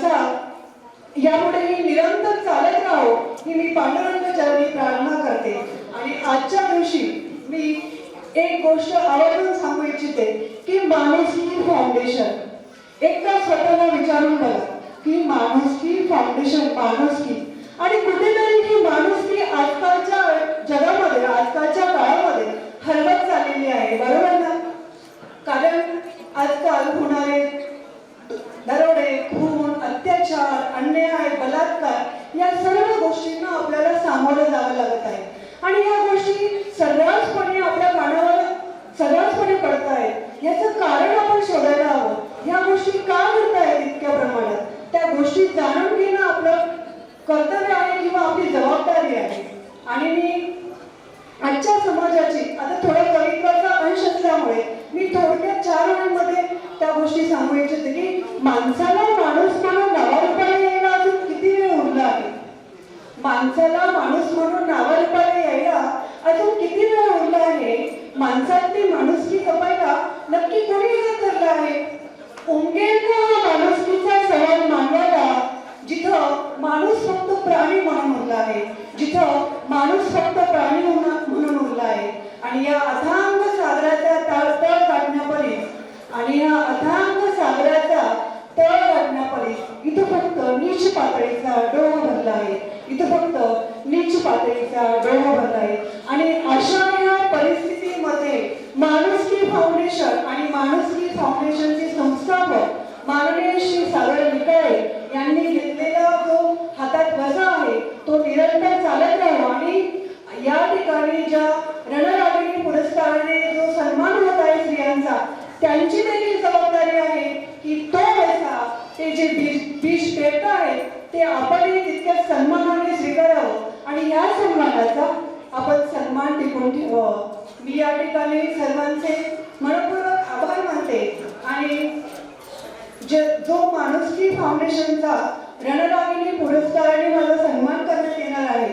असा यापुढेही निरंतर चालत राहो ही मी पांडुरंग चरणी प्रार्थना करते. आणि आजच्या दिवशी मी एक गोष्ट आवर्जून सांगू इच्छिते की माणुसकी फाउंडेशन एकदा स्वतःला विचारून बघा की माणुसकी फाउंडेशन माणुसकी आणि कुठेतरी ही माणुसकी आजकालच्या जगामध्ये आजकालच्या काळामध्ये हरवत चाललेली आहे. बरोबर ना? कारण आजकाल होणारे दरोडे, खून, अत्याचार, अन्याय, बलात्कार या सर्व गोष्टींना आपल्याला सामोरं जावं लागत आहे. आणि या गोष्टी सर्रासपणे आपल्या कानावर सर्रासपणे पडत आहेत. याचं कारण आपण शोधायला हवं. ह्या गोष्टी का घडत आहेत इतक्या प्रमाणात? त्या गोष्टी जाणून घेणं आपलं कर्तव्य आहे किंवा आपली जबाबदारी आहे. आणि मी आजच्या समाजाची आता थोडा कवित्वाचा अंश असल्यामुळे मी थोडक्यात 4 ओळींमध्ये त्या गोष्टी सांगू इच्छिते की माणसाला माणूस म्हणून नावारूपाला यायला अजून किती वेळ उरला आहे. माणसाला माणूस म्हणून नावारूपाला यायला अजून किती वेळ उरला आहे. माणसातली माणुसकी जपायला नक्की कोणी विरोध धरला आहे. उमगेल का हा माणुसकीचा सवाल मांडवायला जिथं माणूस फक्त प्राणी म्हणून उरला आहे, जिथं माणूस फक्त प्राणी म्हणून उरला आहे. आणि या अथांग सागराचा तळ गाठण्यापर्यंत आणि या अथांग सागराचा तळ गाठण्यापर्यंत इथं फक्त नीच पातळीचा डोह भरला आहे. इथं फक्त नीच पातळीचा डोह भरला आहे. आणि अशा या परिस्थितीमध्ये माणुसकी फाउंडेशन आणि माणुसकी फाउंडेशनचे संस्थापक माननीय श्री सागर निकाळे यांनी घेतलेला जो हातात वजा आहे तो निरंतर चालत राहावा. आणि या ठिकाणी ज्या रणरागिणी पुरस्काराने जो सन्मान होत आहे स्त्रियांचा त्यांची देखील जबाबदारी आहे की तो वसा ते जे बीज पेरत आहे ते आपणही तितक्याच सन्मानाने स्वीकारावं आणि या सन्मानाचा आपण सन्मान टिकून ठेवावा. मी या ठिकाणी सर्वांचे मनपूर्वक आभार मानते. आणि जो माणुसकी फाउंडेशनचा रणरागिणी पुरस्काराने मला सन्मान करण्यात येणार आहे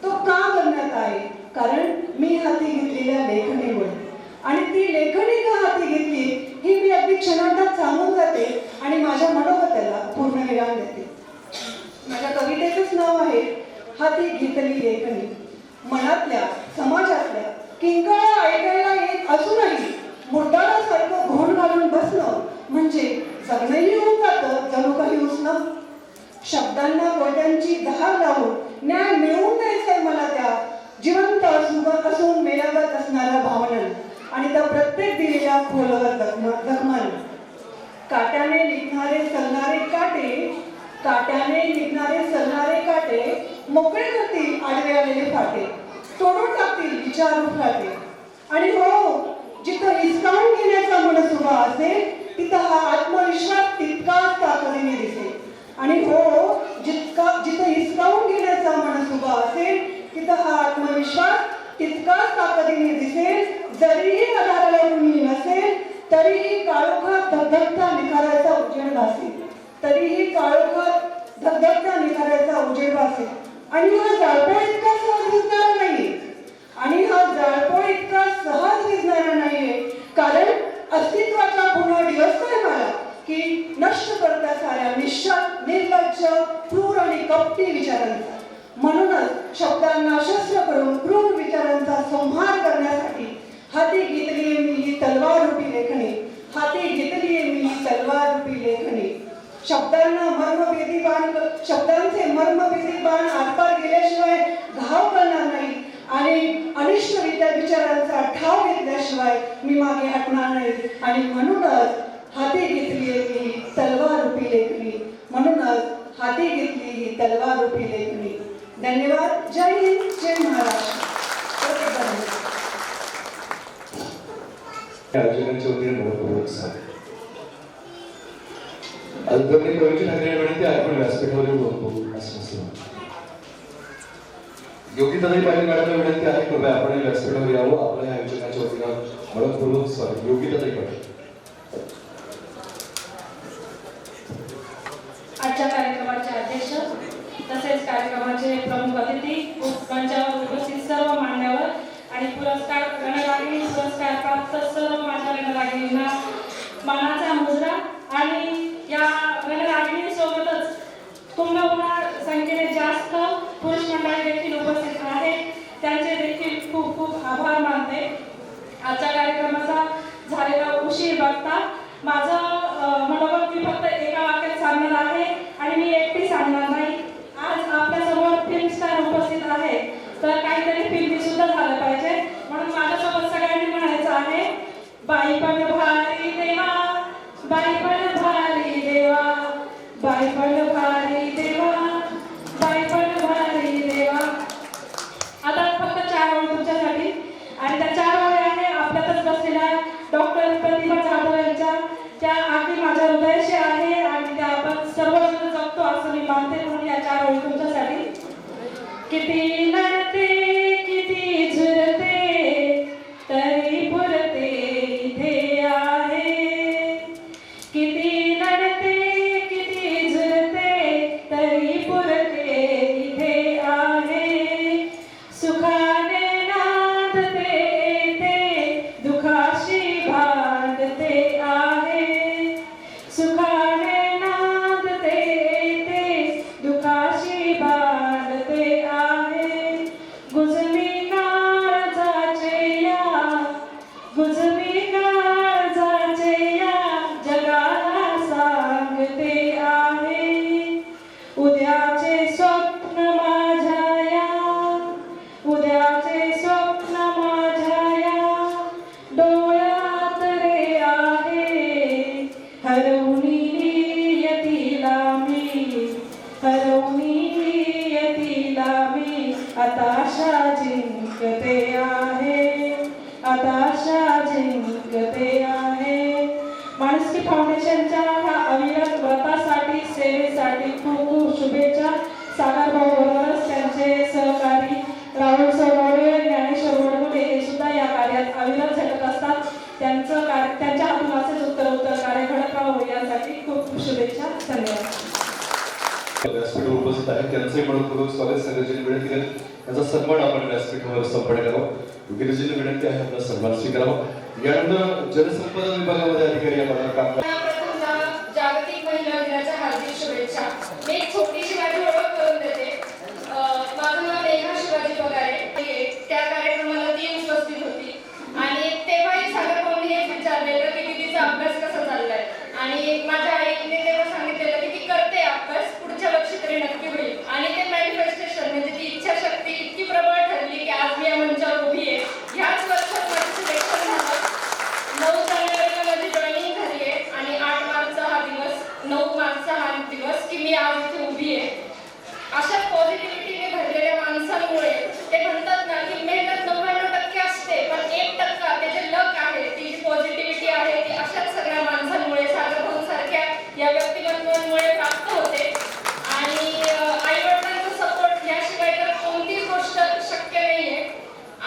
तो का करण्यात आहे? कारण मी हाती घेतलेल्या लेखणीमुळे. आणि ती लेखणी का हाती घेतली ही मी अगदी क्षणार्धात सांगून जाते आणि माझ्या मनोगताला पूर्णविराम देते. माझ्या कवितेचंच नाव आहे हाती घेतली लेखणी. मनातल्या समाजातल्या किंकाळा ऐकायला येत असूनही मुद्दासारखं घोण घालून बसणं म्हणजे जगणंही होऊन जातं जणू काही उसणं. शब्दांना गोट्यांची धार लावून न्याय मिळवून द्यायचंय मला त्या जिवंत असून मेलावत असणाऱ्या भावना आणि त्या प्रत्येक दिलेल्या खोलवर जखमाने. काट्याने निघणारे सलणारे काटे काट्याने निघणारे सलणारे काटे मोकळे करतील आडवे आलेले फाटे, तोडून टाकतील विचार उफाटे. आणि हो, जिथं हिसकावून घेण्याचा मनस उभा असेल तिथं हा आत्मविश्वास तितकाच ताकदीने दिसेल. आणि हो, जिथं हिसकावून घेण्याचा मनस उभा असेल तिथं हा आत्मविश्वास तितकाच ताकदीने दिसेल. जरीही आधाराला कुणी नसेल तरीही काळोखात धगधगता निखाराचा उजेड भासेल. तरीही काळोखात धगधगता निखाराचा उजेड भासेल. आणि हा जाळपोळ इतका सहज दिसणारा नाहीये. आणि हा जाळपोळ इतका सहज दिसणारा नाहीये कारण अस्तित्वाचा पुन्हा दिवस मला की नष्ट करता साऱ्या निश्चल निर्लज्ज क्रूर आणि कपटी विचारांचा. म्हणूनच शब्दांना शस्त्र करून क्रूर विचारांचा संहार करण्यासाठी हाती घेतलीये मी ही तलवार रूपी लेखणी. हाती घेतलीये मी ही तलवार रूपी लेखणी. शब्दांचे मर्मभेदी बाण आरपार गेल्याशिवाय घाव करणार नाही आणि अनिष्ट विचारांचा ठाव घेतल्याशिवाय मी मागे हटणार नाही. आणि म्हणूनच हाती घेतलीये ही तलवार रूपी लेखणी. म्हणूनच हाती घेतली ही तलवार रूपी लेखणी. धन्यवाद. जय हिंद, जय महाराष्ट्र. आयोजकांच्या वतीने मनपूर्वक अल्पमनी प्रवचन ठाकरे विनंती आपण व्यासपीठावर बोलतो असं योगिताताई पाटील मॅडमला विनंती आहे कृपया आपण व्यासपीठावर यावं. आपल्या आयोजकांच्या वतीनं मनपूर्वक स्वागत. योगिताताई पाटील. आजच्या कार्यक्रमाचे अध्यक्ष तसेच कार्यक्रमाचे प्रमुख अतिथी, मंचावर उपस्थित सर्व मान्यवर आणि पुरस्कार रणरागिणी पुरस्कार प्राप्त सर्व माझ्या रणरागिणींना मानाचा मुद्रा. आणि या रणरागिणी सोबतच आजच्या कार्यक्रमाचा झालेला उशीर बघता माझं मनोगत मी फक्त एका वाक्यात सांगणार आहे आणि मी एकटी सांगणार नाही. आज आपल्यासमोर फिल्म स्टार उपस्थित आहे, तर काहीतरी फिल्मी सुद्धा झालं पाहिजे, म्हणून माझ्यासोबत सगळ्यांनी म्हणायचं आहे, बाई पण भारी देवा, बाई पण भारी देवा, बाई पण भारी देवा, बाई पण भारी देवा. आता फक्त 4 ओळी तुमच्यासाठी, आणि त्या 4 ओळी आहे आपल्यातच बसलेल्या डॉक्टर प्रतिभा जाधव यांच्या. त्या अगदी माझ्या हृदयाशी आहे आणि त्या आपण सर्वजण जगतो असं मी मानते, म्हणून या 4 ओळी तुमच्यासाठी. किती लढते किती झुरते तरी पुरते इथे आहे, किती लढते किती झुरते तरी पुरते इथे आहे, सुखाने नांदते येते दुखाशी भांडते आहे, सुखाने नांदते येते दुखाशी भांडते आहे, गुजमी काळजाचे या, गुजमी काळजाचे या जगाला सांगते आहे, उद्याचे स्वप्न माझ्या या, उद्याचे स्वप्न माझ्या या डोळ्यात रे आहे, हरवणी नियतीला मी, हरवणी नियतीला मी आताशा जिंकते आहे, आताशा जिंकते आहे. माणुसकी फाउंडेशनच्या ह्या अविरत व्रतासाठी सेवेसाठी खूप खूप शुभेच्छा. सागर भाऊ बरोबरच त्यांचे सहकारी राहुल सोनवणे, ज्ञानेश्वर वडमुले हे सुद्धा या कार्यात अविरत झटत असतात. त्यांचं कार्य, त्यांच्या हातून असेच उत्तर कार्य घडत राहावं यासाठी खूप खूप शुभेच्छा. धन्यवाद. व्यासपीठावर उपस्थित आहे त्यांचे मनपूर्वक स्वागत सगळ्यांनी विनंती केलं, त्याचा सन्मान आपण व्यासपीठावर संपन्न करावा. योग्यतेची विनंती आहे आपला सन्मान स्वीकारावा. यानंतर जनसंपदा विभागामध्ये अधिकारी आपण काम प्रथमतः जागतिक महिला दिनाच्या हार्दिक शुभेच्छा. मी एक छोटीशी माझी ओळख करून देते. माझं नाव नेहा शिवाजी पगारे. त्या कार्यक्रमाला ती उपस्थित होती आणि तेव्हाही सागर भाऊंनी हेच विचारलेलं की दीदीचा अभ्यास कसा चाललाय, आणि माझ्या आईने तेव्हा सांगितलेलं की ती करते अभ्यास, पुढच्या वर्षी तरी नक्की होईल. आणि ते मॅनिफेस्टेशन म्हणजे ती इच्छाशक्ती इतकी प्रबळ ठरली की आज मी या मंचावर उभी आहे. ह्याच वर्षात माझं सिलेक्शन झालं. 9 जानेवारीला माझी जॉईनिंग झाली आहे आणि 8 मार्चचा हा दिवस, 9 मार्चचा हा दिवस की मी आज इथे उभी आहे. अशा पॉझिटिव्हिटीने भरलेल्या माणसांमुळे ते म्हणतात ना की मेहनत 99% असते, पण 1% त्याचे लक आहे, ती जी पॉझिटिव्हिटी आहे ती अशाच सगळ्या माणसांमुळे, सागर भाऊंसारख्या या व्यक्तिमत्वांमुळे प्राप्त होते. आणि आई वडिलांचा सपोर्ट याशिवाय तर कोणतीच गोष्ट शक्य नाहीये.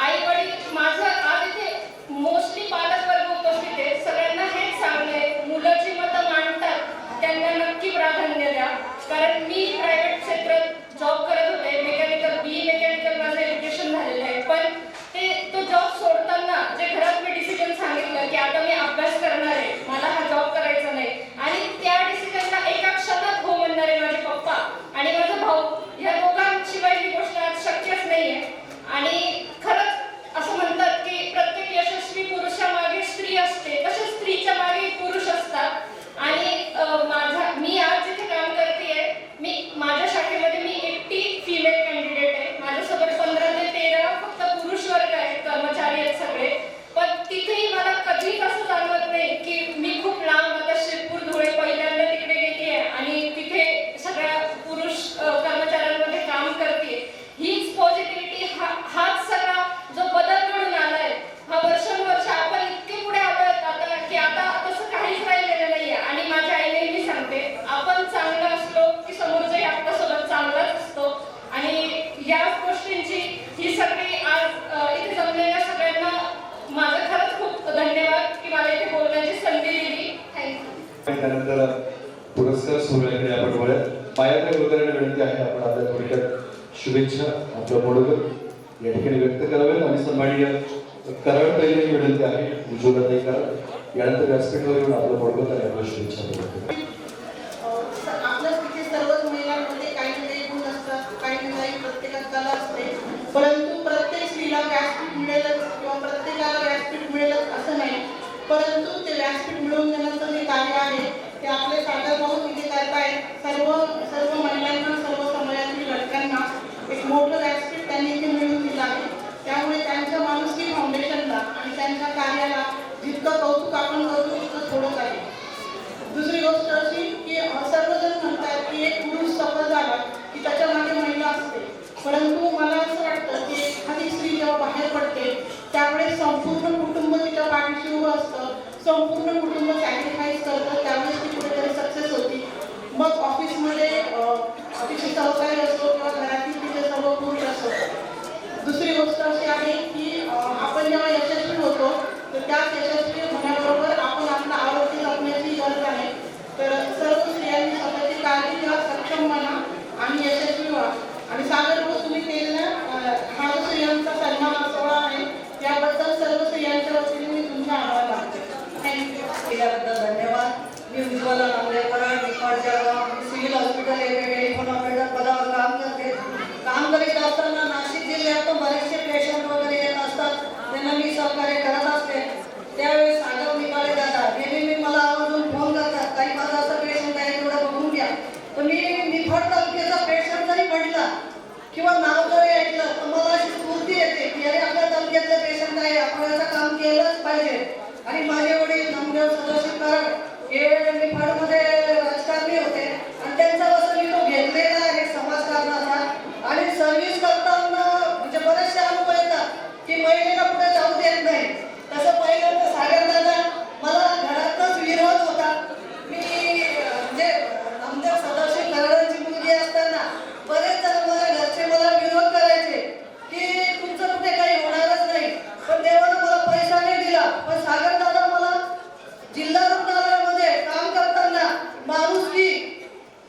आई वडील माझं आज इथे मोस्टली पालक वर्ग उपस्थित आहे. सगळ्यांना हेच सांगणे, मुलं जी मतं मांडतात त्यांना नक्की प्राधान्य द्या. कारण मी प्रायव्हेट क्षेत्रात जॉब करत होते, मेकॅनिकल BE मेकॅनिकल माझं एज्युकेशन झालेलं आहे, पण तो जॉब सोडताना जे घरात मी डिसिजन सांगितलं की आता मी अभ्यास करणार आहे, मला हा जॉब करायचा नाही, आणि त्या डिसिजनला एका क्षणात हो म्हणणारे माझे पप्पा आणि माझा भाऊ, या दोघांशिवाय ही गोष्ट आज शक्यच नाहीये. आणि खरंच असं म्हणतात की प्रत्येक यशस्वी पुरुषामागे स्त्री असते, तसेच स्त्रीच्या मागे पुरुष असतात. आणि मी आज जिथे काम करतेय, माझ्या शाखेमध्ये मी एकटी फिमेल कॅन्डिडेट आहे. माझ्यासोबत 15 ते 13 फक्त पुरुष वर्ग आहेत, कर्मचारी आहेत सगळे. पण तिथेही मला कधीच असं जाणवत नाही की मी खूप लांब आता शिरपूर धुळे पहिल्यांदा तिकडे गेली आहे आणि तिथे सगळ्या पुरुष कर्मचाऱ्यांमध्ये काम करते. हीच पॉझिटिव्हिटी, हाच सगळा जो बदल घडून आलाय, हा वर्षानुवर्ष आपण इतके पुढे आलोय आता की आता तसं काहीच राहिलेलं नाहीये. आणि माझ्या आईने मी सांगते, आपण चांगलं असलो की समोरचाही आपल्यासोबत चांगलाच असतो. आणि या गोष्टींची ही सगळी आज इथे जमलेल्या सगळ्यांना माझं खरंच खूप धन्यवाद की मला इथे बोलण्याची संधी दिली. थँक्यू. त्यानंतर पुरस्कार सोहळ्याकडे आपण वळूया. मायाकडे वगैरे विनंती आहे आपण आपल्या थोडक्यात शुभेच्छा आपल्या मोडकर या ठिकाणी व्यक्त कराव्यात आणि सन्माननीय कराड पहिली विनंती आहे उज्ज्वलताई कराड. यानंतर व्यासपीठावर येऊन आपलं मोडकर आणि आपल्या शुभेच्छा व्यक्त आपल्या तिथे सर्वच महिलांमध्ये काही ना काही गुण असतात, काही ना काही प्रत्येकात कला असते, परंतु प्रत्येक स्त्रीला व्यासपीठ मिळेलच किंवा प्रत्येकाला व्यासपीठ मिळेलच असतं संपूर्ण कुटुंब सॅक्रिफाईस करतं, त्यावेळेस ती कुठेतरी सक्सेस होती. मग ऑफिसमध्ये तिचे सहकारी असो किंवा घरातील तिचे सर्व पुरुष असो. दुसरी गोष्ट अशी आहे की आपण जेव्हा यशस्वी होतो तर त्याच यशस्वी होण्याबरोबर आपण आपलं आरोग्य जपण्याची गरज आहे. तर सर्व स्त्रियांनी स्वतःची काळजी घ्या, सक्षम बना आणि यशस्वी व्हा. आणि सागर भाऊ तुम्ही केलेला हा जो स्त्रियांचा सन्मान सोहळा आहे त्याबद्दल सर्व स्त्रियांच्या वतीने मी तुमचे आभार मानते. थँक्यू. केल्याबद्दल धन्यवाद. मी उज्ज्वला नांदेकर, निफाड जळगाव, सिव्हिल हॉस्पिटल येथे टेलिफोन ऑपरेटर पदावर काम करते. काम करीत असताना नाशिक जिल्ह्यातून बरेचसे पेशंट वगैरे येत असतात, त्यांना मी सहकार्य करत असते. त्यावेळेस सागर निकाळे दादा नेहमी मला आवर्जून फोन करतात, काही माझा असं पेशंट आहे थोडं बघून घ्या. तर मी निफाड तालुक्याचा पेशंट जरी म्हटला किंवा नाव जरी ऐकलं तर मला अशी स्फूर्ती येते की अरे आपल्या तालुक्यातलं पेशंट आहे, आपण याचं काम केलंच पाहिजे. आणि माझे वडील नामदेव सदाशिव कराड हे निफाडमध्ये राजकारणी होते आणि त्यांचा वसुली तो घेतलेला आहे समाजकारणाचा. आणि सर्व्हिस करताना म्हणजे बरेचसे अनुभव येतात की महिलेला पुढे जाऊ देत नाही. तसं पाहिलं तर सागर दादा मला घरातच विरोध होता. मी म्हणजे नामदेव सदाशिव कराडांची मुलगी असताना बरेच जण माझ्या घरचे मला विरोध करायचे की तुमचं कुठे काही होणारच नाही. पण देवानं मला पैसा नाही दिला. पण सागर दादा मला जिल्हा रुग्णालयामध्ये काम करताना माणुसकी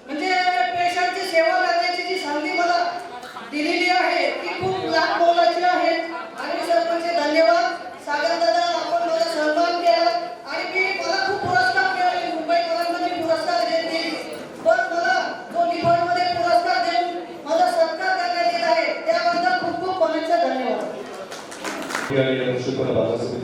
म्हणजे पेशंटची सेवा करण्याची जी संधी मला दिलेली आहे ती खूप लाख मोलाची आहे. आणि सरपंच धन्यवाद सागर दादा, आपण माझा सन्मान केला. आणि मला खूप पुरस्कार मिळाले, मुंबईकरांना मी पुरस्कार देते, पण मला जो निफाडमध्ये पुरस्कार देऊन माझा सत्कार करण्यात येत आहे त्याबद्दल खूप खूप मनाचा धन्यवाद.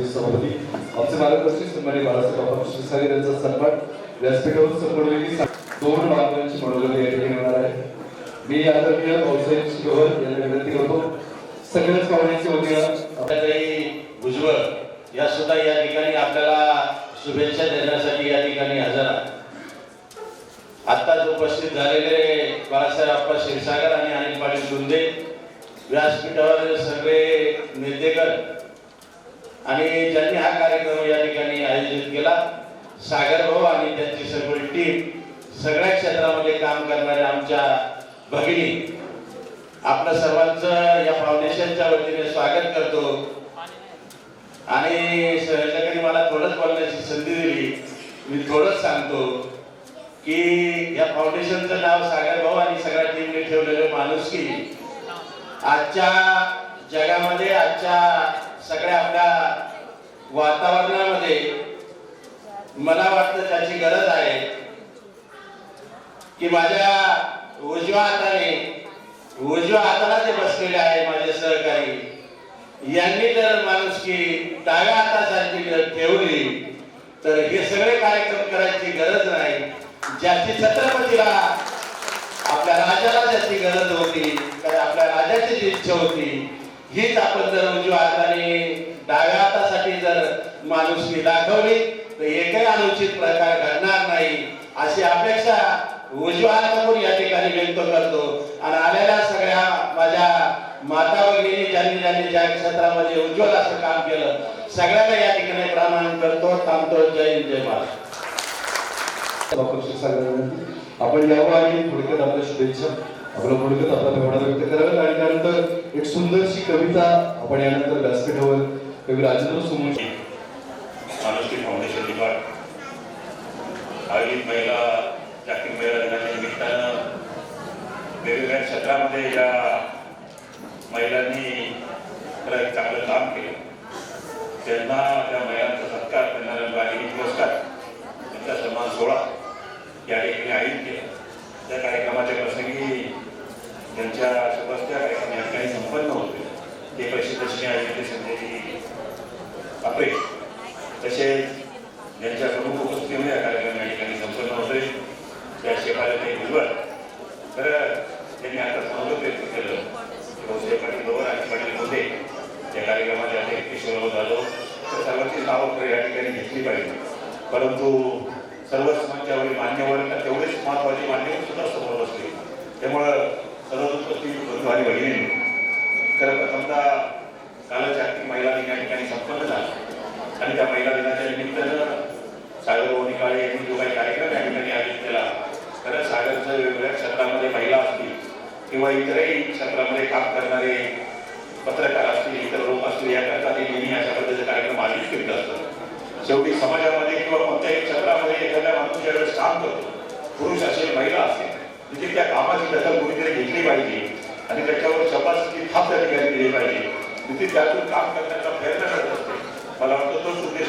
सभापती आमचे मार्गदर्शक सन्माननीय बाळासाहेब क्षीरसागर यांचा सन्मान व्यासपीठावर संपवलेली 2 मार्गांची मनोगत या ठिकाणी होणार आहे. मी आदरणीय भाऊसाहेब शिरोहर यांना विनंती करतो सगळ्याच पाहुण्यांच्या वतीनं भुजबळ या सुद्धा या ठिकाणी आपल्याला शुभेच्छा देण्यासाठी या ठिकाणी हजर आहे. आत्ताच उपस्थित झालेले बाळासाहेब आप्पा क्षीरसागर आणि अनिल पाटील गुंदे, व्यासपीठावर सगळे नेतेगण आणि ज्यांनी हा कार्यक्रम या ठिकाणी आयोजित केला, सागर भाऊ आणि त्यांची सगळी टीम, सगळ्या क्षेत्रामध्ये काम करणाऱ्या आमच्या भगिनी, आपलं सर्वांचं या फाउंडेशनच्या वतीने स्वागत करतो. आणि सहजकडे मला थोडंच बोलण्याची संधी दिली, मी थोडंच सांगतो की या फाउंडेशनचं नाव सागर भाऊ आणि सगळ्या टीमने ठेवलेलं माणुसकी आजच्या जगामध्ये, आजच्या सगळ्या आपल्या वातावरणामध्ये मला वाटतं त्याची गरज आहे की माझ्या उजव्या हाताला जे बसलेले आहे माझे सहकारी, यांनी जर माणुसकी डाव्या हातासारखी ठेवली तर हे सगळे कार्यक्रम करायची गरज नाही. ज्याची छत्रपतीला आपल्या राजाला ज्याची गरज होती, तर आपल्या राजाची जी इच्छा होती, हीच आपण जर उजव्या हाताने डाव्या हातासाठी जर माणुसकी दाखवली तर एकही अनुचित प्रकार घडणार नाही अशी अपेक्षा उजव्या हाताकडून या ठिकाणी व्यक्त करतो. आणि आलेल्या सगळ्या माझ्या माता भगिनी ज्यांनी ज्या क्षेत्रामध्ये उज्ज्वल असं काम केलं, सगळ्यांना या ठिकाणी प्रणाम करतो, थांबतो. जय हिंद, जय महाराष्ट्र. आपण यावं आणि थोडक्यात आपल्या शुभेच्छा, आपलं थोडक्यात आपला भावना व्यक्त कराव्यात. आणि त्यानंतर एक सुंदरशी कविता आपण यानंतर व्यासपीठावर कवी राजेंद्र सोमवंशी माणुसकी फाउंडेशन निफाड आयोजित महिला जागतिक महिला दिनाच्या निमित्तानं वेगवेगळ्या क्षेत्रामध्ये या महिलांनी खरं एक चांगलं काम केलं. त्यांना त्या महिलांचा सत्कार, त्यांना रागिनी पुरस्कार, त्यांचा सन्मान सोहळा या ठिकाणी आयोजित केला. त्या कार्यक्रमाच्या प्रसंगी त्यांच्या शुभस्त्या कार्यक्रम या ठिकाणी संपन्न होते. ते प्रसिद्ध आयोजित संजयजी आपले तसेच ज्यांच्या प्रमुख उपस्थितीमुळे या कार्यक्रम या ठिकाणी संपन्न होते त्या शेफाले भुजबळ. तर त्यांनी आता स्वागत व्यक्त केलं भाऊसाहेब पाटील बरोबर आणि पाटील होते या कार्यक्रमाचे अध्यक्ष किशोरराव जाधव. तर सर्वांची नावं या ठिकाणी घेतली पाहिजे, परंतु सर्व समाजावरील मान्यवर तेवढेच महत्वाचे मान्यवर सुद्धा समोर बसले. त्यामुळं सर्व उपस्थित बंधू आणि भगिनी, खरं प्रथमतः काल जागतिक महिला दिन या ठिकाणी संपन्न झाला. आणि त्या महिला दिनाच्या निमित्तानं सागर निकाळे यांनी जो काही कार्यक्रम या ठिकाणी आयोजित केला, खरं सागरचं वेगवेगळ्या क्षेत्रामध्ये महिला असतील किंवा इतरही क्षेत्रामध्ये काम करणारे पत्रकार असतील, इतर लोक असतील, याकरता ते नेहमी अशा पद्धतीचे कार्यक्रम आयोजित करीत असतात. शेवटी समाजामध्ये किंवा कोणत्याही क्षेत्रामध्ये एखाद्या माणूस ज्यावेळेस काम करतो, पुरुष असेल महिला असेल, म्हणजे त्या कामाची दखल कोणीतरी घेतली पाहिजे आणि त्याच्यावर शब्दाची थाप त्या ठिकाणी दिली पाहिजे. तिथे त्यातून काम करण्याचा प्रयत्न करत असते. मला वाटतं तोच उद्देश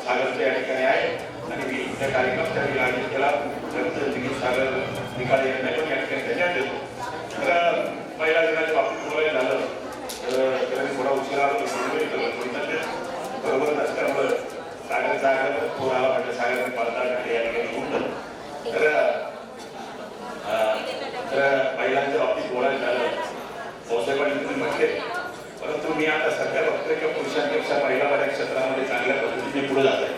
सागरच्या या ठिकाणी आहे आणि मी त्या कार्यक्रमाच्या ठिकाणी आयोजित केला. त्याबद्दल सागर निकाळे यांना पण या ठिकाणी धन्यवाद देतो. तर महिला दिनाच्या बाबतीत बोलायला झालं तर त्यांनी थोडा उशिरा बरोबर असल्यामुळं सागरचा आग्रह फोन आला म्हणजे सागरने पालकांकडे या ठिकाणी होतं. तर महिलांच्या बाबतीत बोलायला झालं पावसाहेबांनी तुम्ही म्हटले, परंतु मी आता सध्या बघतोय की पुरुषांपेक्षा महिला बऱ्याच क्षेत्रामध्ये चांगल्या पद्धतीने पुढे जात आहे.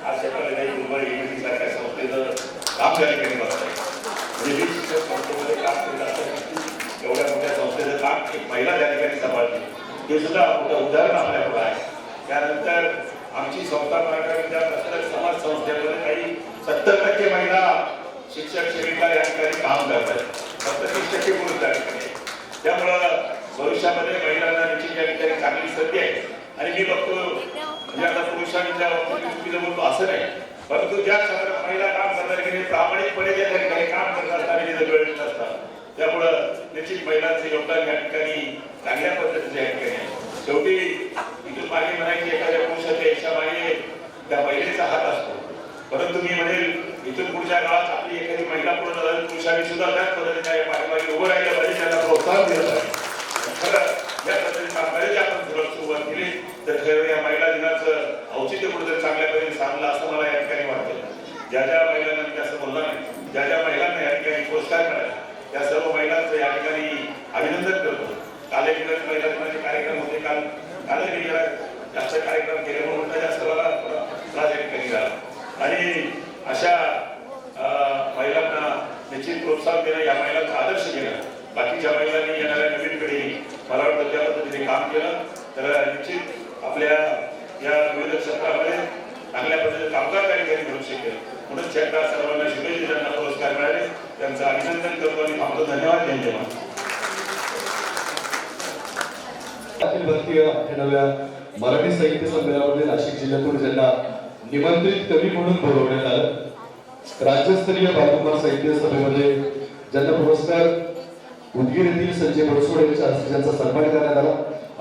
आज सकाळी काही दुर्बळ सारख्या संस्थेचं काम त्या ठिकाणी बघत आहे. म्हणजे 20 शिक्षक संस्थेमध्ये काम केलं असतं, एवढ्या मोठ्या संस्थेचं काम एक महिला त्या ठिकाणी सांभाळते, हे सुद्धा मोठं उदाहरण आपल्याकडे आहे. त्यानंतर आमची संस्था मराठा विद्यापीठ समाज संस्थेमध्ये काही 70% महिला शिक्षक सेविका या ठिकाणी काम करतात, फक्त 30% पुरुष त्या ठिकाणी. त्यामुळं भविष्यामध्ये महिलांना निश्चित या ठिकाणी चांगली संधी आहे. आणि मी बघतो म्हणजे आता पुरुषांच्या बाबतीत असं नाही, परंतु ज्या क्षेत्रात महिला काम करणारे प्रामाणिकपणे त्या ठिकाणी काम करत असतात आणि तिथे वेळ असतात, त्यामुळं निश्चित महिलांचं योगदान या ठिकाणी चांगल्या पद्धतीचे या ठिकाणी आहे. शेवटी इथून मागे म्हणायची एखाद्या पुरुषाच्या यशामागे त्या महिलेचा हात असतो, परंतु मी म्हणेल इथून पुढच्या काळात आपली एखादी महिला पूर्ण झाली, पुरुषांनी सुद्धा त्याच पद्धतीने पाठीमागे उभं राहिलं पाहिजे, त्यांना प्रोत्साहन दिलं पाहिजे. खरं या पद्धतीने आपल्याला आपण सुरुवात केली तर खरं या महिला दिनाचं औचित्य कुठेतरी चांगल्या पद्धतीने साधलं असं मला या ठिकाणी वाटतं. ज्या ज्या महिलांना मी असं बोलला नाही, ज्या ज्या महिलांना या ठिकाणी पुरस्कार मिळाला त्या सर्व महिलांचं या ठिकाणी अभिनंदन करतो. काल एक दिवस महिला दिनाचे कार्यक्रम होते, कालही मी जरा जास्त कार्यक्रम केले म्हणून जास्त मला त्रास या ठिकाणी झाला. आणि अशा महिलांना निश्चित प्रोत्साहन देणं, या महिलांचा आदर्श घेणं, बाकीच्या महिलांनी येणाऱ्या नवीन पिढीने मला वाटतं त्या पद्धतीने काम केलं तर निश्चित आपल्या या विविध क्षेत्रामध्ये चांगल्या पद्धतीने कामगार त्या ठिकाणी घडू शकेल. म्हणून त्या सर्वांना शुभेच्छा, ज्यांना पुरस्कार मिळाले त्यांचं अभिनंदन करतो आणि आपलं धन्यवाद धन्यवाद. अखिल भारतीय 98व्या मराठी साहित्य संमेलनामध्ये नाशिक जिल्ह्यातून ज्यांना निमंत्रित कवी म्हणून बोलवण्यात आलं, राज्यस्तरीय बालकुमार साहित्य सभेमध्ये ज्यांना पुरस्कार उदगीर येथील संजय बनसोड यांच्या हस्ते ज्यांचा सन्मान करण्यात आला,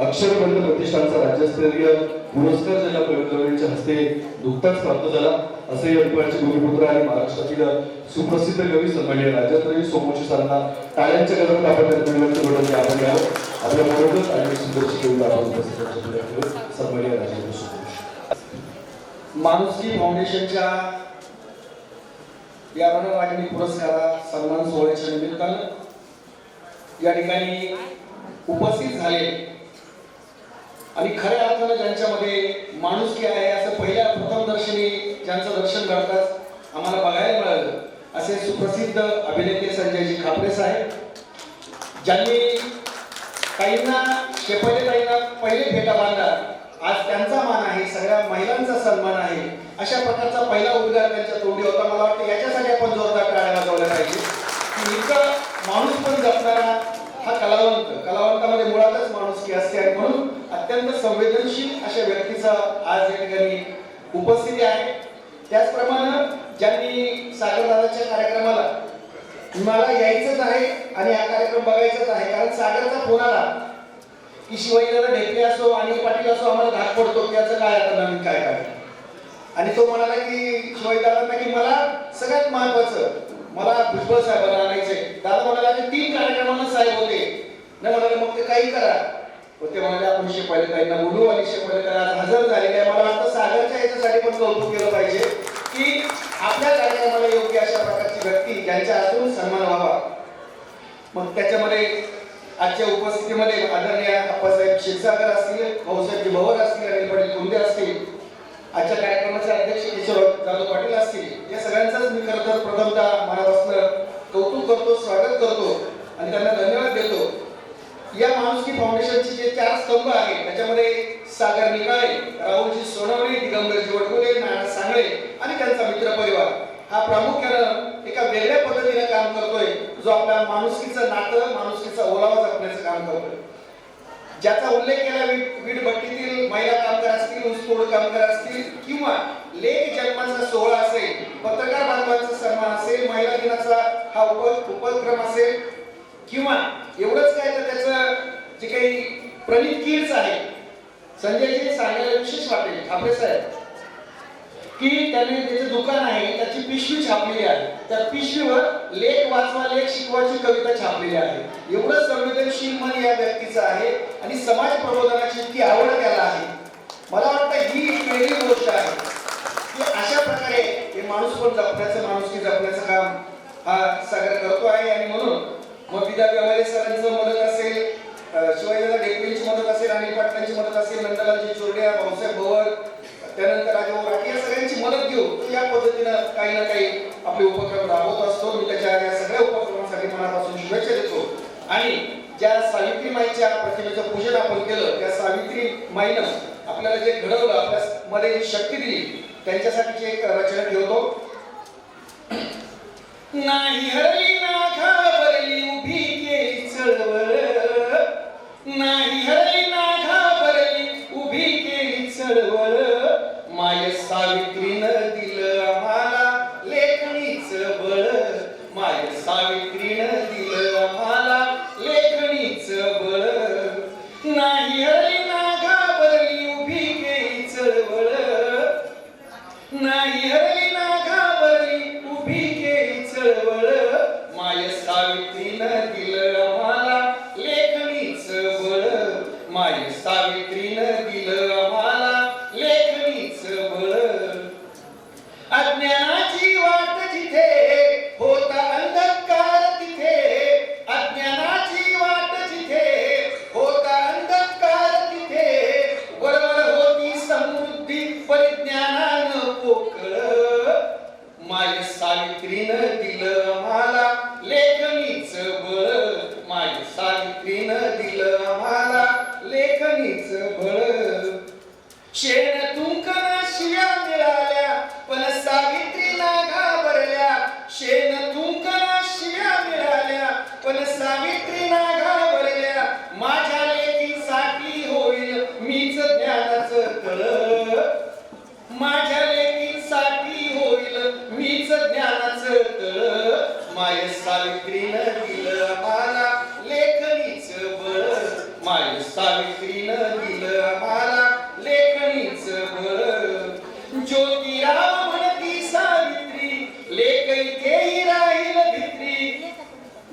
अक्षरबंध प्रतिष्ठानचा राज्यस्तरीय पुरस्कार ज्यांना प्रवीण यांच्या हस्ते नुकताच प्राप्त झाला, असे यवतमाळचे भूमिपुत्र आणि महाराष्ट्रातील सुप्रसिद्ध कवी सन्माननीय राज्यस्तरीय सोमवंशी सरांना टाळ्यांच्या गजरात आपण त्यांना आपण घ्यावं. आपल्या बरोबरच आणि सुंदरशी कवी आपण उपस्थित सन्माननीय राज्यस्तरीय सोमवंशी. माणुसकी फाउंडेशनच्या या रणरागिणी पुरस्कारा सन्मान सोहळ्याच्या निमित्तानं या ठिकाणी उपस्थित झाले आणि खऱ्या अर्थानं ज्यांच्यामध्ये माणुसकी आहे असं पहिल्या प्रथम दर्शनी ज्यांचं दर्शन घडताच आम्हाला बघायला मिळालं असे सुप्रसिद्ध अभिनेते संजयजी खापरे साहेब, ज्यांनी काहींना शेपले पहिले फेटा बांधला, आज त्यांचा मान आहे, सगळ्या महिलांचा सन्मान आहे, अशा प्रकारचा पहिला उद्गार त्यांच्या तोंडी होता. मला वाटतं याच्यासाठी आपण जोरदार टाळ्या वाजवल्या पाहिजे की इतका माणूस पण जपणारा हा कलावंतामध्ये मुळातच माणुसकी असते आणि म्हणून अत्यंत संवेदनशील अशा व्यक्तीचा आज या ठिकाणी उपस्थिती आहे. त्याचप्रमाणे ज्यांनी सागरदादाच्या कार्यक्रमाला मला यायचंच आहे आणि हा कार्यक्रम बघायचाच आहे, कारण सागरचा फोन आला की शिवाजीला ढेकले असो आणि पाटील असो आम्हाला धाक पडतो त्याचं काय आता नवीन काय काय, आणि तो म्हणाला की शिवाजीदादांना की मला सगळ्यात महत्वाचं मला भुजबळ साहेबांना आणायचे. दादा म्हणाले आम्ही 3 कार्यक्रमांना साहेब होते, नाही म्हणाले मग ते काही करा, ते म्हणाले आपण शेपाली ताईंना बोलू आणि शेपाली ताई आज हजर झालेले आहे. मला वाटतं सागरच्या याच्यासाठी पण कौतुक केलं पाहिजे की आपल्या कार्यक्रमाला योग्य अशा प्रकारची व्यक्ती ज्यांच्या हातून सन्मान व्हावा. मग त्याच्यामध्ये आजच्या उपस्थितीमध्ये आदरणीय अप्पासाहेब क्षीरसागर असतील, भाऊसाहेब भवर असतील, अनिल पाटील कुंदे असतील, आजच्या कार्यक्रमाचे अध्यक्ष किशोर जाधव पाटील असतील, या सगळ्यांचाच मी खरं तर प्रथमतः मनापासून कौतुक करतो, स्वागत करतो आणि त्यांना धन्यवाद देतो. या माणुसकी फाउंडेशनचे जे 4 स्तंभ आहेत त्याच्यामध्ये सागर निकाळे, राहुलजी सोनवणे, दिगंबरजी वडकुले, नाना सांगळे आणि त्यांचा मित्र परिवार हा प्रामुख्यानं एका वेगळ्या पद्धतीने काम करतोय, जो आपल्या माणुसकीचं नातं, माणुसकीचा ओलावा जपण्याचं काम करतोय. ज्याचा उल्लेख केला वीटभट्टीतील महिला कामगार असतील, ऊसतोड कामगार असतील किंवा लेख जन्माचा सोहळा असेल, पत्रकार बांधवांचा सन्मान असेल, महिला दिनाचा हा उपक्रम असेल किंवा एवढंच काय तर त्याचं जे काही प्रणित किड्स आहे, संजयजी सांगायला विशेष वाटेल ठाकरे साहेब की त्याने त्याचं दुकान आहे, त्याची पिशवी छापलेली आहे, त्या पिशवीवर लेख वाचवा लेख शिकवाची कविता छापलेली आहे. एवढं संवेदनशील मन या व्यक्तीचं आहे आणि समाज प्रबोधनाची इतकी आवड त्याला आहे. मला वाटतं ही पहिली गोष्ट आहे की अशा प्रकारे हे माणूस पण जपण्याचं, माणुसकी जपण्याचं काम हा सागर करतो आहे. आणि म्हणून मग विदा व्यवहारे सरांचं मदत असेल, शिवाजीदादा ढेकळींची मदत असेल, अनिल पाटलांची मदत असेल, नंदलालजी चोरडे, भाऊसाहेब भवर, त्यानंतर राजाभाऊ राठी या सगळ्यांची मदत घेऊ तो या पद्धतीनं काही ना काही आपले उपक्रम राबवत असतो. मी त्याच्या या सगळ्या उपक्रमांसाठी मनापासून शुभेच्छा देतो. आणि ज्या सावित्री माईच्या प्रतिमेचं पूजन आपण केलं, त्या सावित्री माईनं आपल्याला जे घडवलं, आपल्या मध्ये जी शक्ती दिली, त्यांच्यासाठीची एक रचना ठेवतो. नाही हरली ना घाबरली उभी केली चळवळ, नाही हरली ना घाबरली उभी केली चळवळ, माय सावित्रीनं दिलं आम्हाला लेखणीचं बळ, माय सावित्रीनं दिलं आम्हाला लेखणीचं बळ, नाही हरली ना घाबरली उभी केली चळवळ, नाही हरली ना घाबरली उभी केली चळवळ, माय सावित्रीनं दिलं आम्हाला लेखणीचं बळ, माय सावित्रीनं दिलं आम्हाला लेखणीचं बळ. अज्ञानाची वाट जिथे होता अंधकार तिथे, अज्ञानाची वाट जिथे होता अंधकार तिथे, वरवर होती समृद्धी परिज्ञानानं पोकळ, माय सावित्रीनं दिलं आम्हाला लेखणीचं बळ, माय सावित्रीनं दिलं आम्हाला लेखणीचं बळ. शेण तुंकना शिव्या मिळाल्या पण सावित्रीला घाबरल्या, शेण तुंकना शिव्या मिळाल्या पण सावित्रीला घाबरल्या, माझ्या लेकीसाठी होईल मीच ज्ञानाचं तळ, माझ्या लेकीसाठी होईल मीच ज्ञानाचं तळ, माय सावित्रीनं दिलं आम्हाला लेखणीचं बळ, माय सावित्रीनं दिलं आम्हाला लेखणीचं बळ. ज्योतिराव म्हणती सावित्री लेखैतेही राहील भित्री,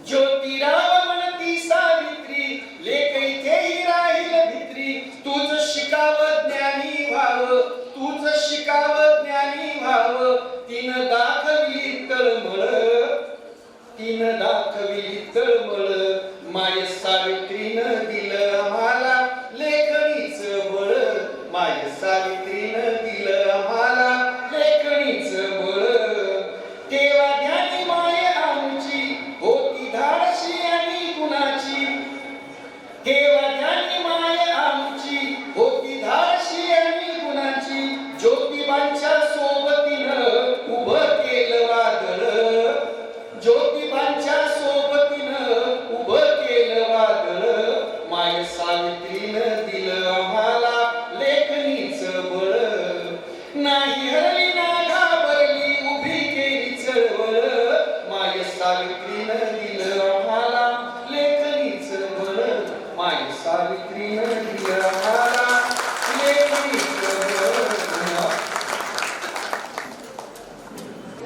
ज्योतिराव म्हणती सावित्री लेखैतेही राहील भित्री, तूच शिकावं ज्ञानी व्हावं, तूच शिकावं ज्ञानी व्हावं, तिनं दाखवली तळमळ, तिनं दाखवली तळमळ, माय सावित्रीनं दिलं आम्हाला लेखणीचं बळ, माय सावित्रीनं दिलं आम्हाला लेखणीचं बळ. तेव्हा ध्यानी माय आमची होती धाडशी आणि गुणाची, तेव्हा ध्यानी माय आमची होती धाडशी आणि गुणाची, ज्योतिबांच्या सोबतीनं उभं केलं वादळ, ज्योतिबांच्या सोबतीनं उभं केलं वादळ, माय सावित्रीनं दिलं आम्हाला लेखणीचं बळ. नाही हरली ना घाबरली उभी केली चळवळ, माय सावित्रीनं दिलं आम्हाला लेखणीचं बळ, माय सावित्रीनं दिलं आम्हाला लेखणीचं बळ.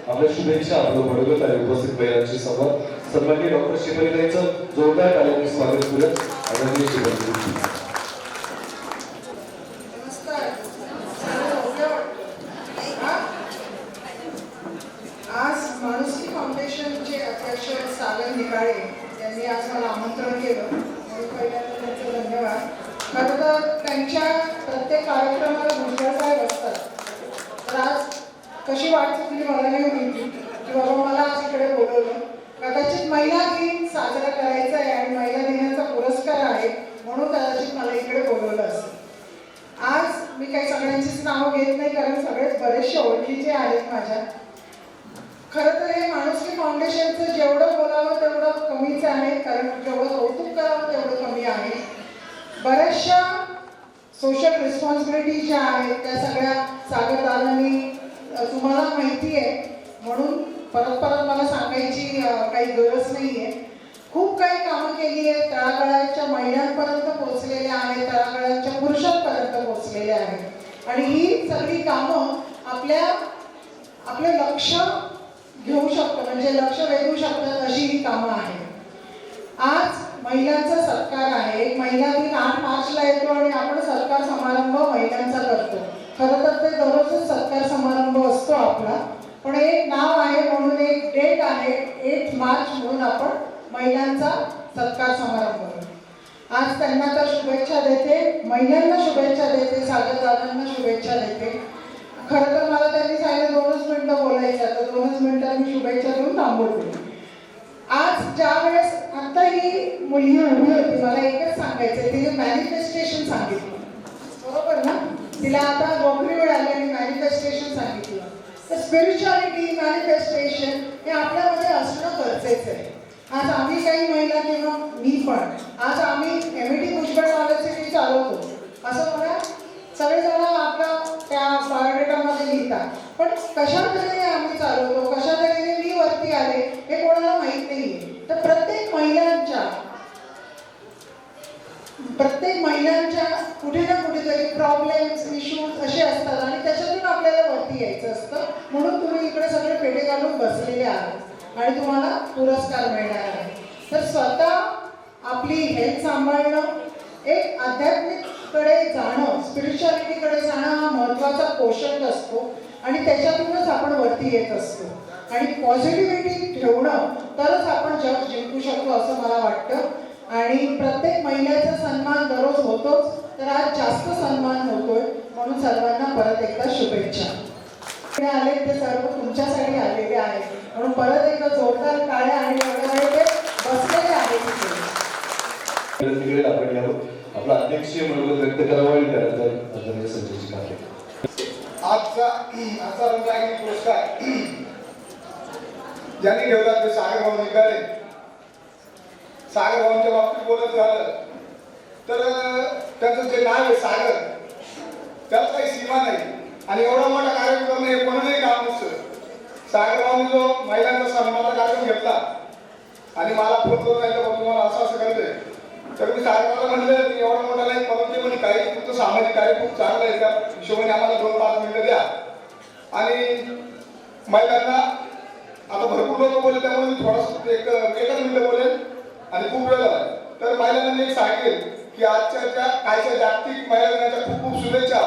आपल्या शुभेच्छा, आपलं बडगत आणि उपस्थित महिलांची संवाद. सन्माननीय डॉक्टर शिवलीताईंचं जोरदार टाळ्यांनी स्वागत करूया. आदरणीय शिवलीताई. नमस्कार. आज माणुसकी फाउंडेशनचे अध्यक्ष सागर निकाळे यांनी आज मला आमंत्रण केलं, म्हणून पहिल्यांदा त्यांचे धन्यवाद. खरं तर त्यांच्या प्रत्येक कार्यक्रमाला भुजबळ साहेब असतात, तर आज कशी वाट चुकली मला नाही माहिती की बाबा मला आज इकडे बोलवलं. कदाचित महिला दिन साजरा करायचा आहे आणि महिला दिनाचा पुरस्कार आहे म्हणून कदाचित मला इकडे बोलवलं असेल. नाव घेत नाही कारण सगळेच बरेचसे ओळखीचे आहेत माझ्या. खरं तर हे माणुसकी फाउंडेशनचं जेवढं बोलावं तेवढं कमीच आहे, कारण जेवढं कौतुक करावं तेवढं कमी आहे. बऱ्याचशा सोशल रिस्पॉन्सिबिलिटी ज्या आहेत त्या सगळ्या सागर दादांनी तुम्हाला माहिती आहे म्हणून परत परत मला सांगायची काही गरज नाही आहे. खूप काही कामं केली आहेत, तळागाळाच्या महिलांपर्यंत पोहोचलेल्या आहेत, तळागाळाच्या पुरुषांपर्यंत पोहोचलेल्या आहेत आणि ही सगळी कामं आपलं लक्ष घेऊ शकतं, म्हणजे लक्ष वेधू शकतात अशी ही कामं आहेत. आज महिलांचा सत्कार आहे. एक महिला दिन 8 मार्चला येतो आणि आपण सत्कार समारंभ महिलांचा करतो. खरं तर ते दररोजच सत्कार समारंभ असतो आपला, पण एक नाव आहे म्हणून एक डेट आहे 8 मार्च म्हणून आपण महिलांचा सत्कार समारंभ करतो. आज त्यांना तर शुभेच्छा देते, महिलांना शुभेच्छा देते, सागर दादांना शुभेच्छा देते. खरं तर मला त्यांनी सांगितलं 2च मिनिटं बोलायचं, तर 2च मिनिटं मी शुभेच्छा देऊन थांबवते. आज ज्या वेळेस आता ही मुलगी उभी होती, मला एकच सांगायचं, तिने मॅनिफेस्टेशन सांगितलं, बरोबर ना? तिला आता नोकरी मिळाली आणि मॅनिफेस्टेशन सांगितलं. तर स्पिरिच्युअलिटी, मॅनिफेस्टेशन हे आपल्यामध्ये असणं गरजेचं आहे. आज आम्ही काही महिला किंवा मी पण आज आम्ही MIT भुजबळ नॉलेज चालवतो असं मला सगळेजण आपला त्या बायोडेटामध्ये लिहितात, पण कशा तऱ्हेने आम्ही चालवतो, कशा तऱ्हेने मी वरती आले हे कोणाला माहीत नाहीये. तर प्रत्येक महिलांच्या कुठे ना कुठेतरी प्रॉब्लेम्स, इश्यूज असे असतात आणि त्याच्यातून आपल्याला वरती यायचं असतं. म्हणून तुम्ही इकडे सगळे पेटे घालून बसलेले आहात आणि तुम्हाला पुरस्कार मिळणार आहे. तर स्वतः आपली हेल्थ सांभाळणं, एक आध्यात्मिककडे जाणं, स्पिरिच्युअलिटीकडे जाणं हा महत्त्वाचा पोषक असतो आणि त्याच्यातूनच आपण वरती येत असतो. आणि पॉझिटिव्हिटी ठेवणं तरच आपण जग जिंकू शकतो असं मला वाटतं. आणि प्रत्येक महिलेचा सन्मान दररोज होतोच, तर आज जास्त सन्मान होतोय म्हणून सर्वांना परत एकदा शुभेच्छा. आले ते सर्व तुमच्यासाठी आलेले आहेत म्हणून परत एकदा जोरदार टाळ्या आणि ते बसलेले आहेत तिकडे आपण यावं. आपला अध्यक्षीय मनोगत व्यक्त करावं आणि त्यानंतर आदरणीय संजयजी काकडे. आजचा रंगाई पुरस्कार ज्यांनी ठेवला ते सागर भाऊ निघाले. सागर भाऊंच्या बाबतीत बोलत झालं तर त्यांचं जे नाव आहे सागर, त्याला काही सीमा नाही आणि एवढा मोठा कार्यक्रम करणं हे कोणालाही काम नसतं. सागर भाऊंनी जो महिलांचा सन्मानाचा कार्यक्रम घेतला आणि मला फोन करून सांगितलं तुम्हाला असं करायचंय, तर मी सागरला म्हणलं मी एवढा मोठा नाही, परंतु म्हणजे काही तुमचं सामाजिक कार्य खूप चांगलं आहे, त्या हिशोबाने आम्हाला 2-5 मिनिटं द्या. आणि महिलांना आता भरपूर लोक बोलले त्यामुळे मी थोडंसं एकच मिनिटं बोलेल आणि खूप वेळ झाला. तर महिलांना मी एक सांगेल की आजच्या कालच्या जागतिक महिला दिनाच्या खूप खूप शुभेच्छा.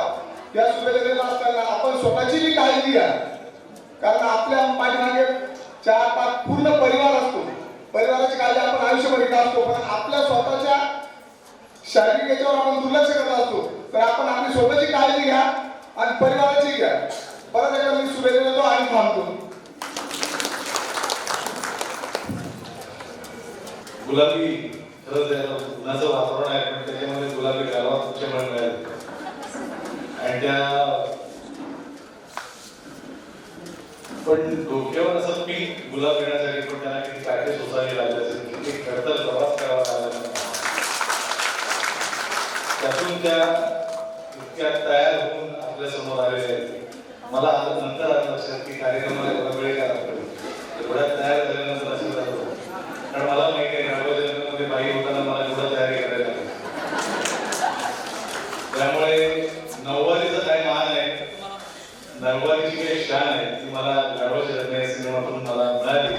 या शुभेच्छा देत असताना आपण स्वतःची बी काळजी घ्या, कारण आपल्या पाठीमागे 4-5 पूर्ण परिवार असतो. परिवाराची काळजी आपण आयुष्यभर घेत असतो, पण आपल्या स्वतःच्या शारीरिक याच्यावर आपण दुर्लक्ष करत असतो. तर आपण आपली स्वतःची काळजी घ्या आणि परिवाराची घ्या. परत एकदा मी शुभेच्छा देतो आणि थांबतो. गुलाबी खरंच उन्हाचं वातावरण आहे, पण त्याच्यामध्ये गुलाबी गारवा तुमच्यामुळे मिळाले आणि त्या पण डोक्यावर असं पीक गुलाब येण्यासाठी पण त्यांना किती प्रॅक्टिस सोसावी लागली असेल, किती खडतर प्रवास करावा लागला, त्यातून त्या इतक्या तयार होऊन आपल्या समोर आलेले आहेत. मला नंतर आलं लक्षात की कार्यक्रमाला एवढा वेळ काय लागतो, एवढ्या तयार झाल्यानंतर असेल जातो. कारण मला माहिती आहे नागोजनमध्ये बाई होताना मला एवढं तयारी करायला लागली. त्यामुळे नऊवारीचं काय मान आहे, नऊवारीची काही शान आहे ती मला गाढवा सिनेमातून मला मिळाली.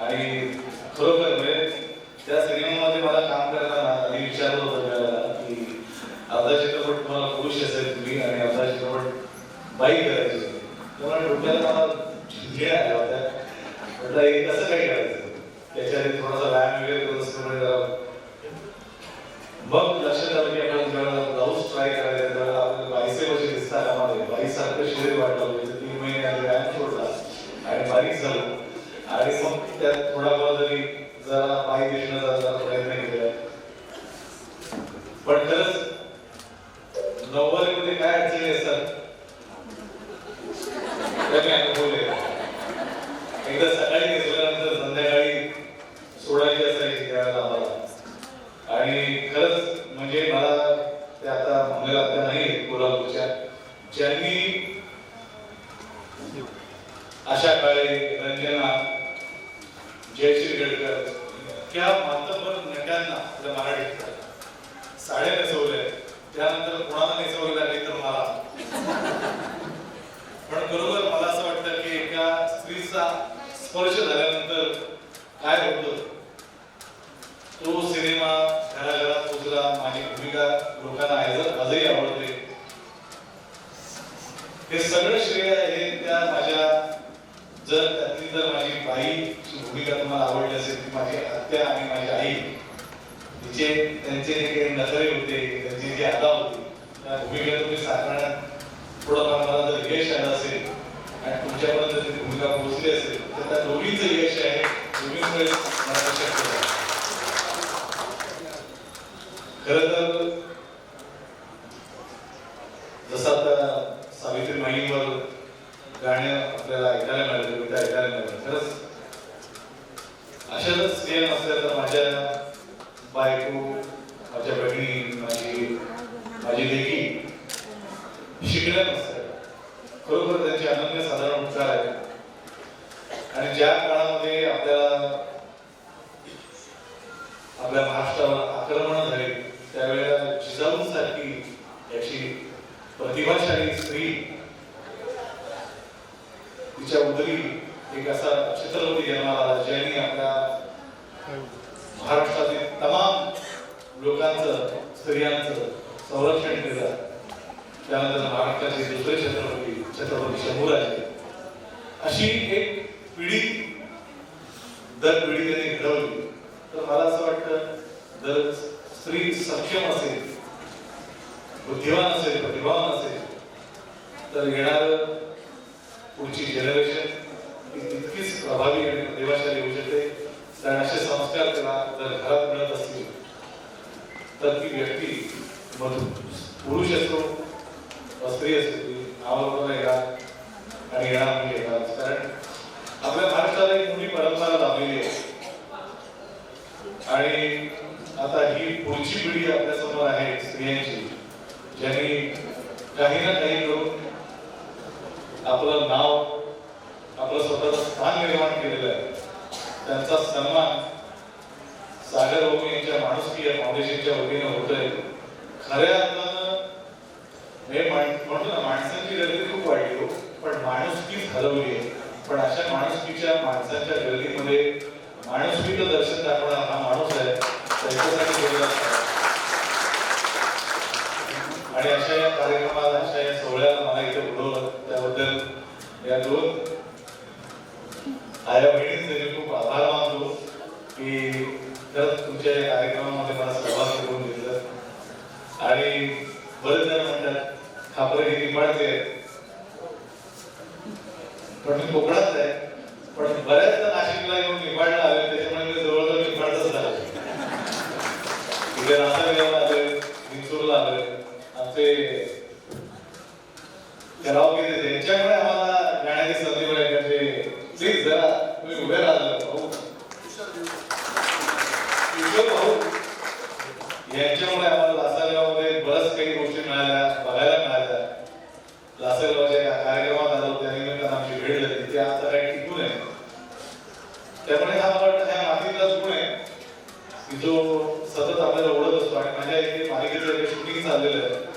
आणि खरोखर म्हणजे त्या सिनेमामध्ये मला काम करायला आधी विचारलं होतं त्यावेळेला की अर्धा चित्रपट तुम्हाला पुरुष असेल तुम्ही आणि अर्धा चित्रपट बाई करायची. त्यामुळे डोक्याला मला हे आल्या होत्या, म्हटलं हे कसं काय करायचं, त्याच्याआधी थोडासा व्यायाम वगैरे करत असल्यामुळे मग लक्षात आलं की आपण जेव्हा ब्लाऊज ट्राय करायला त्यावेळेला आपल्याला बाईसे वर्षे दिसतात आम्हाला बाईसारखं शरीर वाटलं. 3 महिने आधी व्यायाम सोडला आणि बारीक झालो आणि मग त्यात थोडाफार जरी जरा बाई दिसण्याचा प्रयत्न केला. पण खरंच नऊवारीमध्ये काय अडचणी असतात अख्ख्या मातबर नट्यांना आपल्या मराठीत साड्या नेसवल्या, त्यानंतर कोणाला नेसवलं लागली तर मला. पण बरोबर मला असं वाटतं की एका स्त्रीचा स्पर्श झाल्यानंतर काय होतं तो सिनेमा घराघरात पोचला. माझी भूमिका लोकांना आजही आवडते. हे सगळं श्रेय हे त्या माझ्या, जर त्यातली जर माझी बाईची भूमिका तुम्हाला आवडली असेल ती माझी आत्या आणि माझी आई, तिचे त्यांचे जे काही नजरे होते, त्यांची जी अदा होती, त्या भूमिका तुम्ही साकारण्यात थोडंफार मला जर यश आलं असेल आणि तुमच्यापर्यंत ती भूमिका पोहोचली असेल तर त्या दोघींचं यश आहे. दोघींमुळे मला शक्य झालं. खरं तर जसं आता सावित्री माईंवर गाणं आपल्याला ऐकायला मिळालं, कविता ऐकायला मिळालं. खरंच अशाच स्त्रिया नसल्या तर माझ्या बायको, माझ्या बहिणी, माझी लेकी शिकल्या नसत्या. खरोखर त्यांचे अनन्य साधारण उपकार आहेत. आणि ज्या काळामध्ये आपल्या महाराष्ट्रावर आक्रमण झाले त्यावेळेला जिजाऊंसारखी याची प्रतिभाशाली स्त्री, तिच्या उदरी एक असा छत्रपती जन्माला आला ज्यांनी आपल्या महाराष्ट्रातील तमाम लोकांचं, स्त्रियांचं संरक्षण केलं. त्यानंतर महाराष्ट्राचे दुसरे छत्रपती शंभूराजे, अशी एक पिढी दर पिढी त्यांनी घडवली. तर मला असं वाटतं जर स्त्री सक्षम असेल, बुद्धिवान असेल, प्रतिभावान असेल तर येणार पुढची जनरेशन ही तितकीच प्रभावी आणि प्रतिभाशाली होऊ शकते. कारण असे संस्कार त्याला जर घरात मिळत असतील तर ती व्यक्ती पुरुष असो स्त्री असते ती नावाबरोबर येणार आणि येणार म्हणजे येणार. कारण आपल्या महाराष्ट्राला एक मोठी परंपरा लाभलेली आहे आणि आता ही पुढची पिढी आपल्या समोर आहे स्त्रियांची, ज्यांनी काही ना काही करून आपलं नाव, आपलं स्वतःचं स्थान निर्माण केलेलं आहे. त्यांचा सन्मान सागर भाऊ यांच्या माणुसकी या फाउंडेशनच्या वतीनं होतोय. खऱ्या अर्थानं हे म्हणतो ना, माणसांची गर्दी खूप वाढली हो, पण माणुसकीच हरवली आहे. पण अशा माणुसकीच्या माणसांच्या गर्दीमध्ये माणुसकीचं दर्शन दाखवणारा हा माणूस आहे, त्याच्यासाठी बोलला. आणि अशा या कार्यक्रमाला, अशा या सोहळ्याला मला इथे बोलवलं त्याबद्दल या दोन आया बहिणींचे मी खूप आभार मानतो की खरंच तुमच्या या कार्यक्रमामध्ये मला सहभागी करून घेतलं. आणि बरेच जण म्हणतात खापरे हे निंबाळचे आहेत, पण मी कोकणात आहे. पण बऱ्याचदा नाशिकला येऊन निंबाळला आले, त्याच्यामुळे मी जवळजवळ निंबाळतच झालं. इथे नांदगावला आले, विंचूरला आले, आमचे कराओके त्यांच्यामुळे आम्हाला गाण्याची संधी मिळाली. म्हणजे प्लीज जरा तुम्ही उभे राहिला भाऊ, भाऊ यांच्यामुळे आम्हाला लासलगावमध्ये बरंच काही गोष्टी मिळाल्या, बघायला मिळाल्या. लासलगावच्या कार्यक्रमात आलो त्या निमित्तानं आमची भेट झाली, ती आता काही टिकून आहे. त्यामुळे हा मला वाटतं ह्या मातीतलाच गुण आहे की जो सतत आपल्याला ओढत असतो. आणि माझ्या इथे मालिकेचं शूटिंग चाललेलं आहे,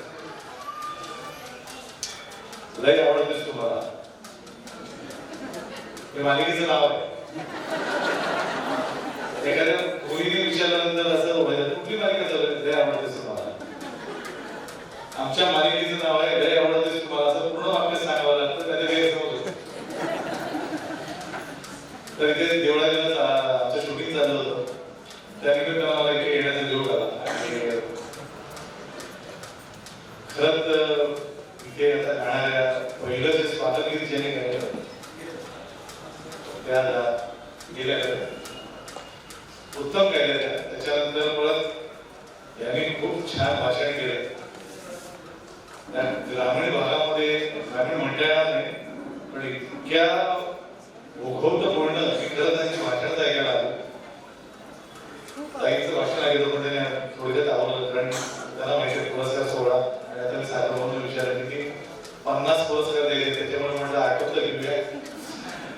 लय आवडतेस तुम्हाला, हे मालिकेचं नाव आहे. एखाद्या मुलीने विचारल्यानंतर असं व्हायचं, कुठली मालिका चालू आहे, लय आवडतेस तुम्हाला. आमच्या मालिकेचं नाव आहे लय आवडतेस तुम्हाला, असं पूर्ण वाक्य सांगावं लागतं, त्याच्या गैरसमज होतो. तर इथे देवळालीला आमचं शूटिंग झालं होतं, त्यानिमित्तानं मला इथे येण्याचा योग आला. आणि खरंच इथे आता गाणाऱ्या पहिलं जे स्वातंत्र्य ज्यांनी केलं त्या गेल्या उत्तम गायल्या त्या. त्याच्यानंतर परत यांनी खूप छान भाषण केलं. ग्रामीण भागामध्ये ग्रामीण म्हणता येणार नाही, पण इतक्या ओघवतं बोलणं मी खरं त्यांची भाषण ऐकायला आलो. ताईंचं भाषण ऐकलं पण त्याने थोडक्यात आवडलं, कारण त्याला माहिती पुरस्कार सोहळा आणि आता मी सागर म्हणून विचारलं की 50 पुरस्कार दिले, त्याच्यामुळे म्हटलं आठवतं घेऊया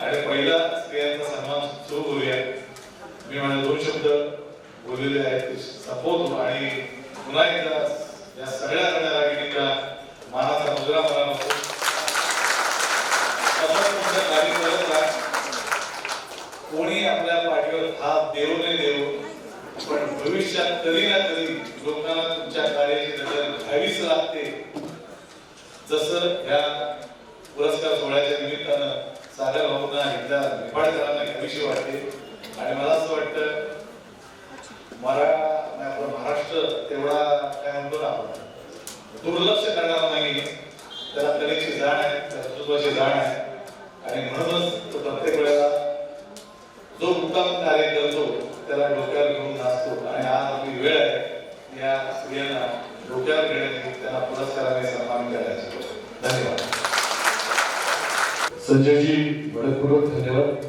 आणि पहिला स्त्रियांचा सन्मान सुरू करूया. मी म्हणाल 2 शब्द शब्द बोललेले आहेत ते संपवतो आणि पुन्हा एकदा या सगळ्या रणरागिणीच्या मानाचा मुजरा मला नको. तुमच्या कार्यक्रमाला कोणी आपल्या पाठीवर हात देव नाही देव, पण भविष्यात कधी ना कधी लोकांना तुमच्या कार्याची नजर घ्यावीच लागते. जसं या पुरस्कार सोहळ्याच्या निमित्तानं सागर भाऊंना एकदा निंबाळकरांना घ्यावीशी वाटते. आणि मला असं वाटतं आपला महाराष्ट्र तेवढा काय म्हणतो ना आपण दुर्लक्ष करणार नाही. त्याला कलेची जाण आहे, कर्तृत्वाची जाण आहे आणि म्हणूनच तो प्रत्येक वेळेला जो उत्तम कार्य करतो त्याला डोक्यावर घेऊन नाचतो. आणि आज आपली वेळ आहे या स्त्रियांना डोक्यावर घेण्याची, त्यांना पुरस्काराने सन्मान करायचे. धन्यवाद. संजयजी मनपूर्वक धन्यवाद.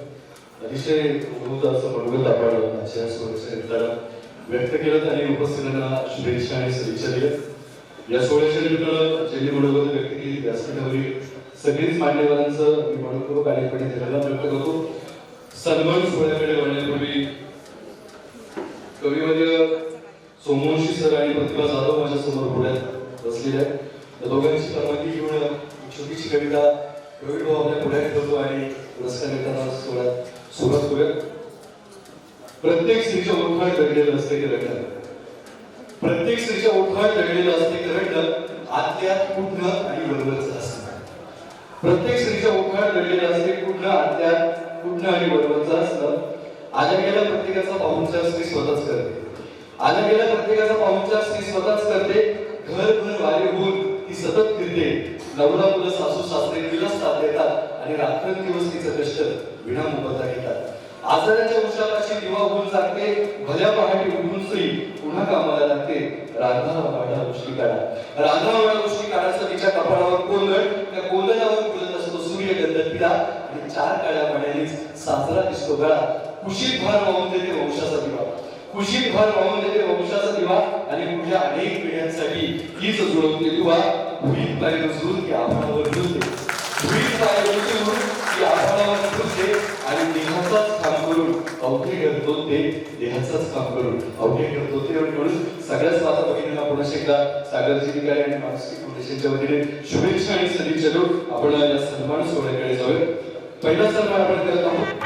अतिशय उपयुक्त असं मनोगत आपण आजच्या सोहळ्याच्या व्यक्त केलं आणि उपस्थितांना शुभेच्छा आणि सदिच्छा दिल्या. या सोहळ्याच्या निमित्तानं ज्यांनी मनोगत व्यक्त केली व्यासपीठावरील सगळीच मान्यवरांचं मी मनपूर्वक आणि धन्यवाद व्यक्त करतो. सन्मान सोहळ्याकडे वळण्यापूर्वी कविवर्य सोमवंशी सर आणि प्रतिभा जाधव माझ्या समोर पुढ्यात बसलेले आहेत. त्या दोघांची परवानगी घेऊन एक छोटीशी कविता कवी भाऊ आपल्या पुढ्यात ठेवतो आणि पुरस्कार देताना सोहळ्यात सुरुवात करूया. प्रत्येक स्त्रीच्या ओठात दडलेलं असते की रडणं, प्रत्येक स्त्रीच्या ओठात दडलेलं असते की रडणं आतल्यात कुठणं आणि वरवरचं असतं. प्रत्येक स्त्रीच्या ओठात दडलेलं असते कुठणं आतल्यात कुठणं आणि वरवरचं असतं. आल्या गेल्या प्रत्येकाचा पाहुणचार स्त्री स्वतःच करते. आल्या गेल्या प्रत्येकाचा पाहुणचार स्त्री स्वतःच करते. घरभर वारे होऊन ती सतत फिरते. नवरा मुलं सासू सासरे तिला साथ देतात आणि रात्रंदिवस तिचं कष्ट विना मोबदला घेतात. आजाराच्या उशापाशी दिवा होऊन जागते. भल्या पहाटे उठून स्त्री पुन्हा कामाला लागते. रांधावाडा गोष्टी काढा, रांधावाडा गोष्टी काढायचं तिच्या कपाळावर कोंदळ, त्या कोंदळावर फुलत असतो सूर्य गंधर्वीला आणि चार काळ्या पाण्यानेच साजरा दिसतो गळा. कुशीत भार वाहून देते वंशाचा दिवा, कुशीत भार वाहून देते वंशाचा दिवा आणि पुढल्या अनेक पिढ्यांसाठी हीच जुळवते दिवा. भुईत पाय रुजून ती आभाळावर झुलते, भुईत पाय रुजून ती आभाळावर झुलते आणि देहाचाच काम करून अवघे करतो ते, देहाचाच काम करून अवघे करतो ते. म्हणून सगळ्याच माता भगिनींना पुन्हा एकदा सागरजी निकाळे आणि मानसिक फाउंडेशनच्या वतीने शुभेच्छा आणि सदिच्छा देऊन आपण या सन्मान सोहळ्याकडे जाऊया. पहिला सन्मान आपण करत आहोत